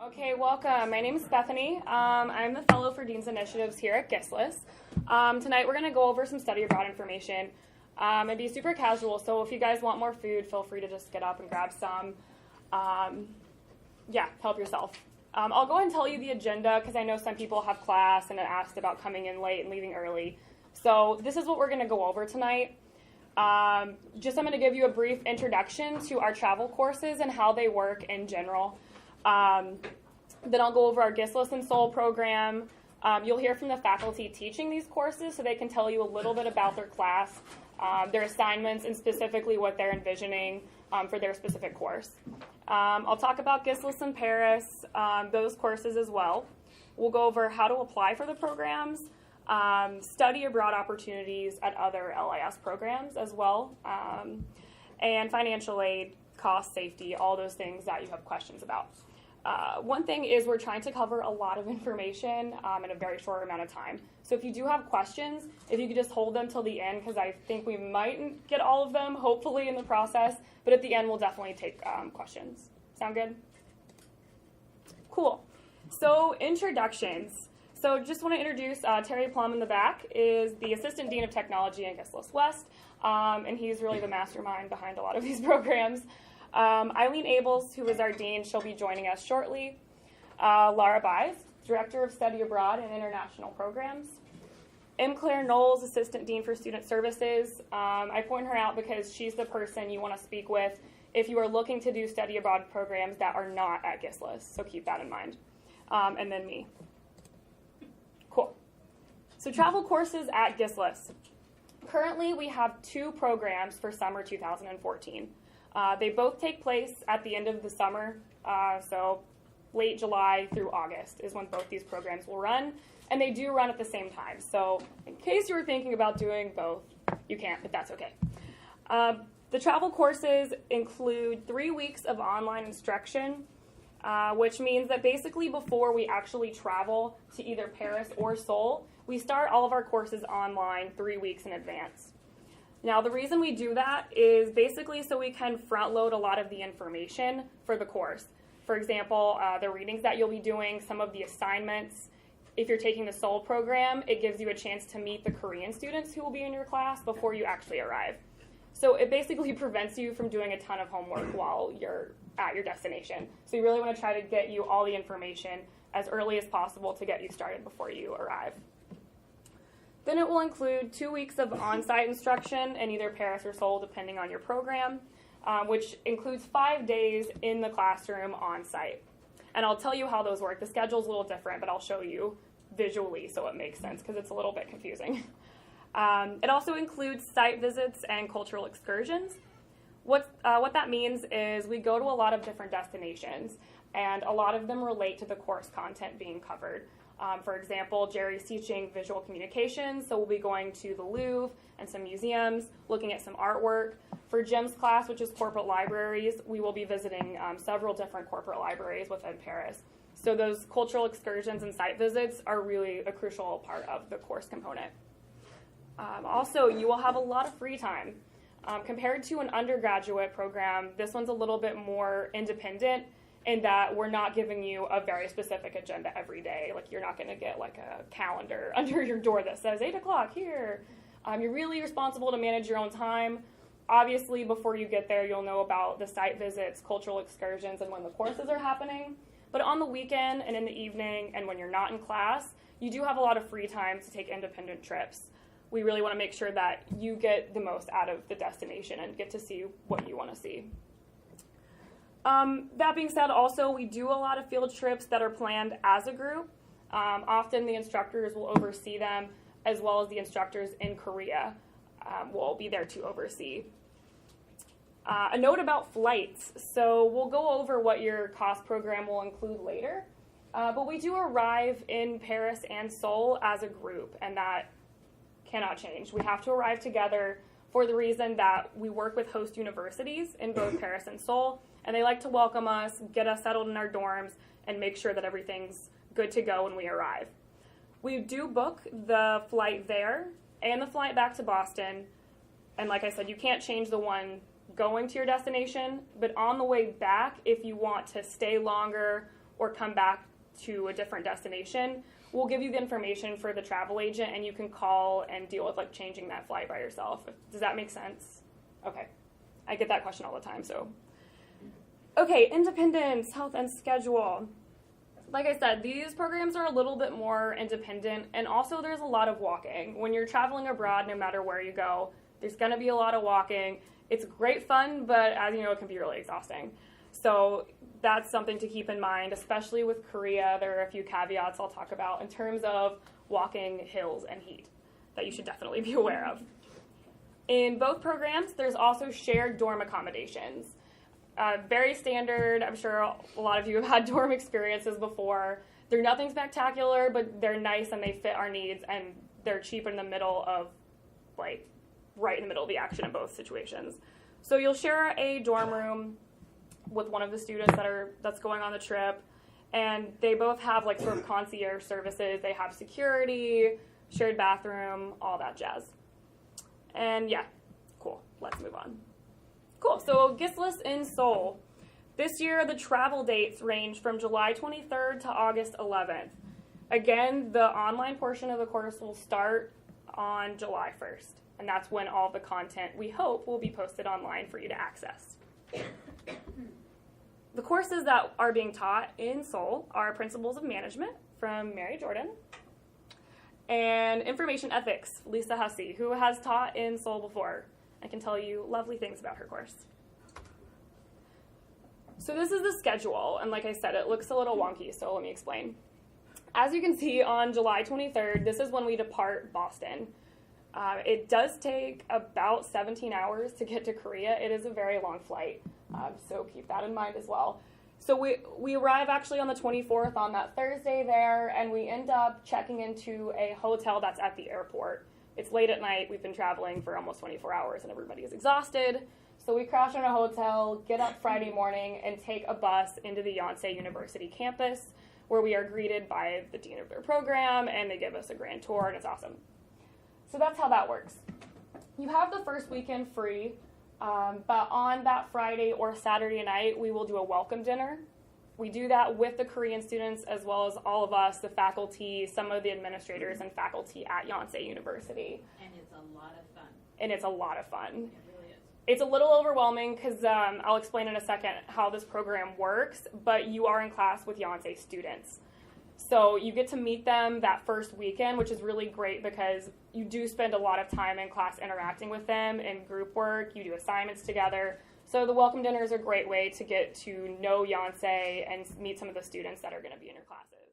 Okay, welcome. My name is Bethany. I'm the fellow for Dean's Initiatives here at GSLIS. Tonight we're going to go over some study abroad information and be super casual, so if you guys want more food, feel free to just get up and grab some. Help yourself. I'll go ahead and tell you the agenda because I know some people have class and asked about coming in late and leaving early. So this is what we're going to go over tonight. I'm going to give you a brief introduction to our travel courses and how they work in general. Then I'll go over our GSLIS and SOL program. You'll hear from the faculty teaching these courses so they can tell you a little bit about their class, their assignments, and specifically what they're envisioning for their specific course. I'll talk about GSLIS in Paris, those courses as well. We'll go over how to apply for the programs, study abroad opportunities at other LIS programs as well, and financial aid, cost, safety, all those things that you have questions about. One thing is we're trying to cover a lot of information in a very short amount of time. So if you do have questions, if you could just hold them till the end, because I think we might get all of them, hopefully, in the process. But at the end, we'll definitely take questions. Sound good? Cool. So introductions. So just want to introduce Terry Plum in the back is the Assistant Dean of Technology in GSLIS West, and he's really the mastermind behind a lot of these programs. Eileen Abels, who is our dean, she'll be joining us shortly. Laura Bies, Director of Study Abroad and International Programs. M. Claire Knowles, Assistant Dean for Student Services. I point her out because she's the person you want to speak with if you are looking to do study abroad programs that are not at GSLIS, so keep that in mind. And then me. Cool. So travel courses at GSLIS. Currently, we have 2 programs for summer 2014. They both take place at the end of the summer, so late July through August is when both these programs will run, and they do run at the same time. So in case you were thinking about doing both, you can't, but that's okay. The travel courses include 3 weeks of online instruction, which means that basically before we actually travel to either Paris or Seoul, we start all of our courses online 3 weeks in advance. Now, the reason we do that is basically so we can front load a lot of the information for the course. For example, the readings that you'll be doing, some of the assignments. If you're taking the SOL program, it gives you a chance to meet the Korean students who will be in your class before you actually arrive. So it basically prevents you from doing a ton of homework while you're at your destination. So you really want to try to get you all the information as early as possible to get you started before you arrive. Then it will include 2 weeks of on-site instruction in either Paris or Seoul, depending on your program, which includes 5 days in the classroom on-site. And I'll tell you how those work. The schedule's a little different, but I'll show you visually so it makes sense because it's a little bit confusing. It also includes site visits and cultural excursions. What that means is we go to a lot of different destinations, and a lot of them relate to the course content being covered. For example, Jerry's teaching visual communications, so we'll be going to the Louvre and some museums, looking at some artwork. For Jim's class, which is corporate libraries, we will be visiting several different corporate libraries within Paris. So those cultural excursions and site visits are really a crucial part of the course component. Also, you will have a lot of free time. Compared to an undergraduate program, this one's a little bit more independent, in that we're not giving you a very specific agenda every day. Like, you're not going to get like a calendar under your door that says 8 o'clock here. You're really responsible to manage your own time. Obviously, before you get there, you'll know about the site visits, cultural excursions, and when the courses are happening. But on the weekend and in the evening and when you're not in class, you do have a lot of free time to take independent trips. We really want to make sure that you get the most out of the destination and get to see what you want to see. That being said, also, we do a lot of field trips that are planned as a group. Often the instructors will oversee them, as well as the instructors in Korea will be there to oversee. A note about flights. So we'll go over what your cost program will include later. But we do arrive in Paris and Seoul as a group, and that cannot change. We have to arrive together for the reason that we work with host universities in both Paris and Seoul, and they like to welcome us, get us settled in our dorms, and make sure that everything's good to go when we arrive. We do book the flight there and the flight back to Boston, and like I said, you can't change the one going to your destination, but on the way back, if you want to stay longer or come back to a different destination, we'll give you the information for the travel agent, and you can call and deal with like changing that flight by yourself. Does that make sense? Okay. I get that question all the time, so. Okay, independence, health, and schedule. Like I said, these programs are a little bit more independent, and also there's a lot of walking. When you're traveling abroad, no matter where you go, there's going to be a lot of walking. It's great fun, but as you know, it can be really exhausting. So that's something to keep in mind, especially with Korea. There are a few caveats I'll talk about in terms of walking hills and heat that you should definitely be aware of. In both programs, there's also shared dorm accommodations. Very standard. I'm sure a lot of you have had dorm experiences before. They're nothing spectacular, but they're nice and they fit our needs, and they're cheap in the middle of, like, right in the middle of the action in both situations. So you'll share a dorm room with one of the students that's going on the trip, and they both have like sort of concierge services. They have security, shared bathroom, all that jazz. And yeah, cool. Let's move on. Cool. So GSLIS in Seoul. This year, the travel dates range from July 23rd to August 11th. Again, the online portion of the course will start on July 1st, and that's when all the content, we hope, will be posted online for you to access. The courses that are being taught in Seoul are Principles of Management from Mary Jordan, and Information Ethics, Lisa Hussey, who has taught in Seoul before. I can tell you lovely things about her course. So this is the schedule, and like I said, it looks a little wonky, so let me explain. As you can see, on July 23rd, this is when we depart Boston. It does take about 17 hours to get to Korea. It is a very long flight, so keep that in mind as well. So we arrive actually on the 24th on that Thursday there, and we end up checking into a hotel that's at the airport. It's late at night. We've been traveling for almost 24 hours, and everybody is exhausted. So we crash in a hotel, get up Friday morning, and take a bus into the Yonsei University campus, where we are greeted by the dean of their program, and they give us a grand tour, and it's awesome. So that's how that works. You have the first weekend free, but on that Friday or Saturday night, we will do a welcome dinner. We do that with the Korean students as well as all of us, the faculty, some of the administrators and faculty at Yonsei University. And it's a lot of fun. And it's a lot of fun. It really is. It's a little overwhelming because I'll explain in a second how this program works, but you are in class with Yonsei students. So you get to meet them that first weekend, which is really great because you do spend a lot of time in class interacting with them in group work. You do assignments together. So the welcome dinner is a great way to get to know Yonsei and meet some of the students that are going to be in your classes.